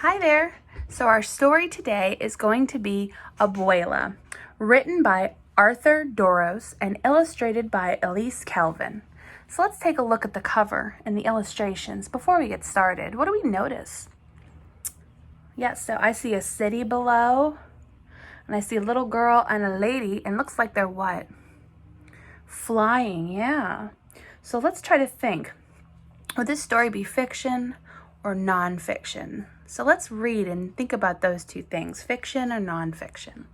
Hi there. So our story today is going to be Abuela, written by Arthur Dorros and illustrated by Elise Kleven. So let's take a look at the cover and the illustrations before we get started. What do we notice? Yes, so I see a city below, and I see a little girl and a lady, and looks like they're what? Flying, yeah. So let's try to think. Would this story be fiction or nonfiction? So let's read and think about those two things, fiction or nonfiction.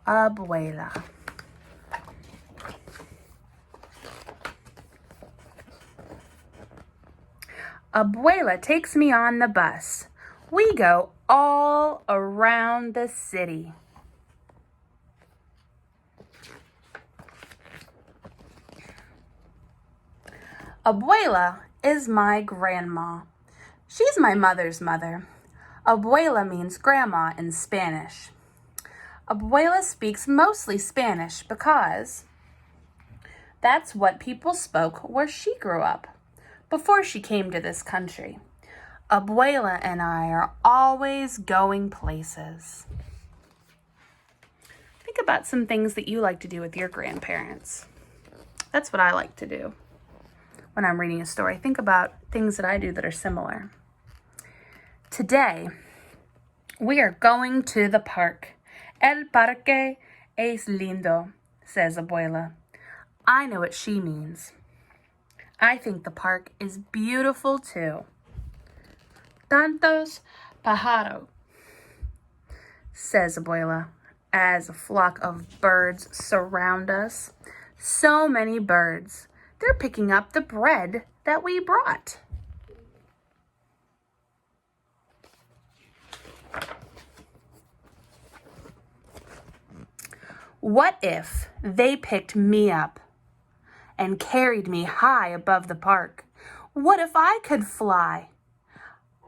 Abuela. Abuela takes me on the bus. We go all around the city. Abuela is my grandma. She's my mother's mother. Abuela means grandma in Spanish. Abuela speaks mostly Spanish because that's what people spoke where she grew up before she came to this country. Abuela and I are always going places. Think about some things that you like to do with your grandparents. That's what I like to do when I'm reading a story. Think about things that I do that are similar. Today, we are going to the park. El parque es lindo, says Abuela. I know what she means. I think the park is beautiful too. Tantos pájaros, says Abuela, as a flock of birds surround us. So many birds. They're picking up the bread that we brought. What if they picked me up and carried me high above the park? What if I could fly?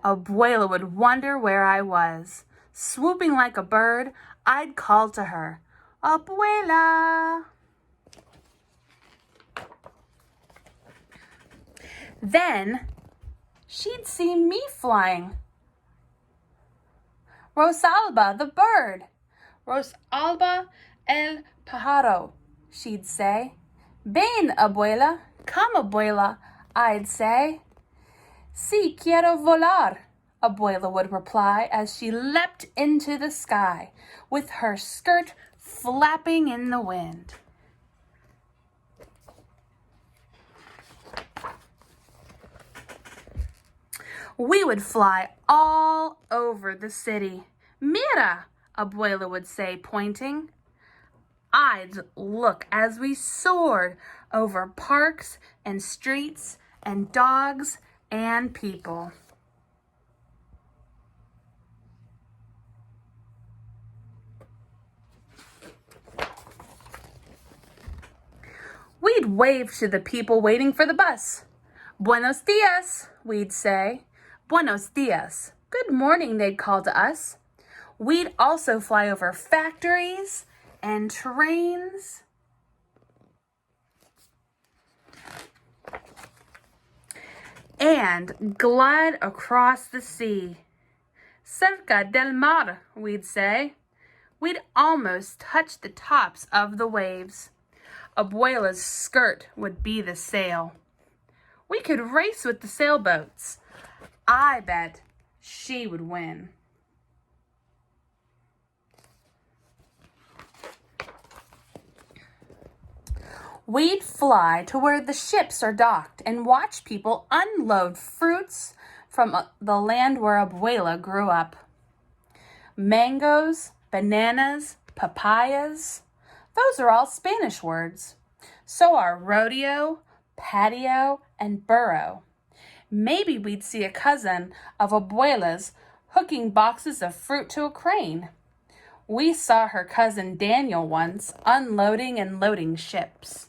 Abuela would wonder where I was. Swooping like a bird, I'd call to her, Abuela. Then she'd see me flying. Rosalba, the bird. Rosalba el pájaro, she'd say. Ven, abuela. Come, abuela, I'd say. Sí, quiero volar, Abuela would reply as she leapt into the sky with her skirt flapping in the wind. We would fly all over the city. Mira, Abuela would say, pointing. I'd look as we soared over parks and streets and dogs and people. We'd wave to the people waiting for the bus. Buenos dias, we'd say. Buenos dias. Good morning, they'd call to us. We'd also fly over factories and trains. And glide across the sea. Cerca del mar, we'd say. We'd almost touch the tops of the waves. Abuela's skirt would be the sail. We could race with the sailboats. I bet she would win. We'd fly to where the ships are docked and watch people unload fruits from the land where Abuela grew up. Mangoes, bananas, papayas, those are all Spanish words. So are rodeo, patio, and burro. Maybe we'd see a cousin of Abuela's hooking boxes of fruit to a crane. We saw her cousin Daniel once unloading and loading ships.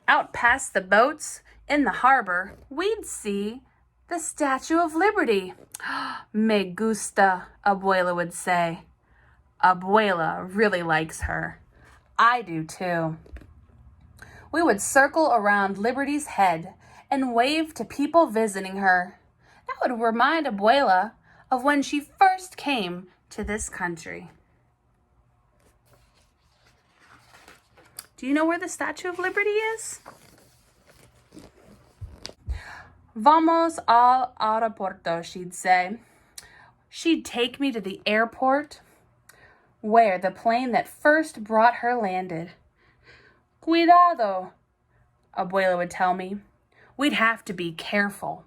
Out past the boats in the harbor, we'd see the Statue of Liberty. Me gusta, Abuela would say. Abuela really likes her. I do too. We would circle around Liberty's head and wave to people visiting her. That would remind Abuela of when she first came to this country. Do you know where the Statue of Liberty is? Vamos al aeropuerto, she'd say. She'd take me to the airport where the plane that first brought her landed. Cuidado, Abuela would tell me. We'd have to be careful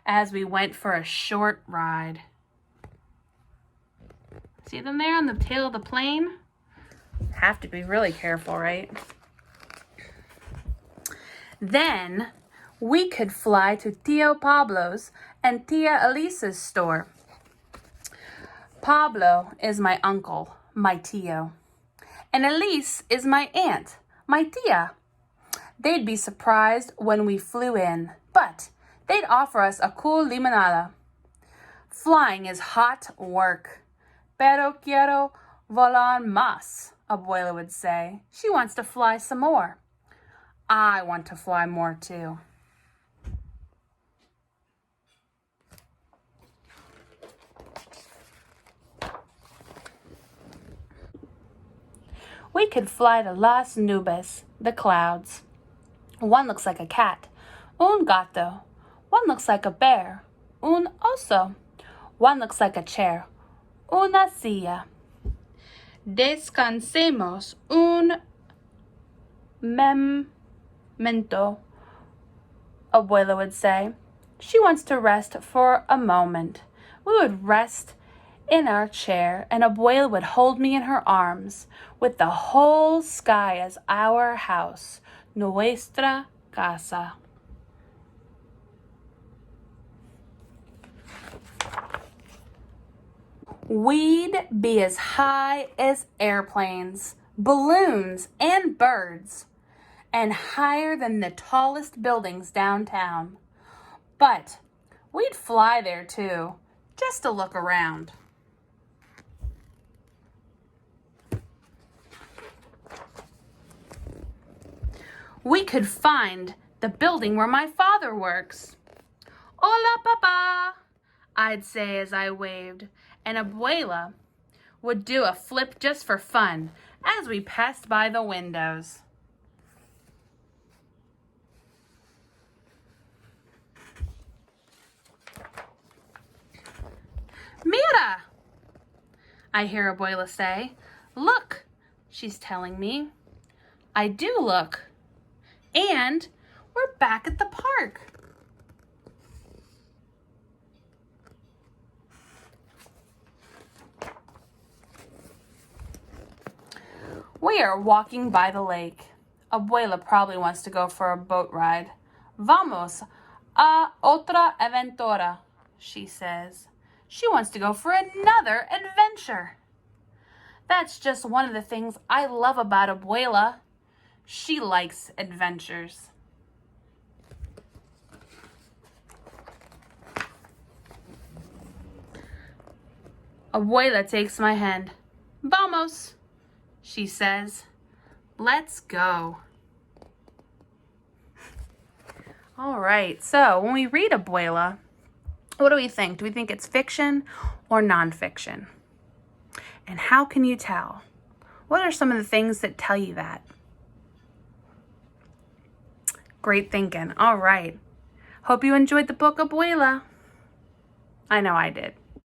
as we went for a short ride. See them there on the tail of the plane? Have to be really careful, right? Then we could fly to Tio Pablo's and Tia Elisa's store. Pablo is my uncle, my tio, and Elise is my aunt, my tia. They'd be surprised when we flew in, but they'd offer us a cool limonada. Flying is hot work. Pero quiero volar más, Abuela would say. She wants to fly some more. I want to fly more too. We could fly to las nubes, the clouds. One looks like a cat, un gato. One looks like a bear, un oso. One looks like a chair, una silla. Descansemos un momento, Abuela would say. She wants to rest for a moment. We would rest in our chair, and Abuela would hold me in her arms with the whole sky as our house, nuestra casa. We'd be as high as airplanes, balloons, and birds, and higher than the tallest buildings downtown. But we'd fly there too, just to look around. We could find the building where my father works. Hola, Papa, I'd say as I waved, and Abuela would do a flip just for fun as we passed by the windows. Mira, I hear Abuela say. Look, she's telling me. I do look. And we're back at the park. We are walking by the lake. Abuela probably wants to go for a boat ride. Vamos a otra aventura, she says. She wants to go for another adventure. That's just one of the things I love about Abuela. She likes adventures. Abuela takes my hand. Vamos, she says. Let's go. All right, so when we read Abuela, what do we think? Do we think it's fiction or nonfiction? And how can you tell? What are some of the things that tell you that? Great thinking. All right. Hope you enjoyed the book, Abuela. I know I did.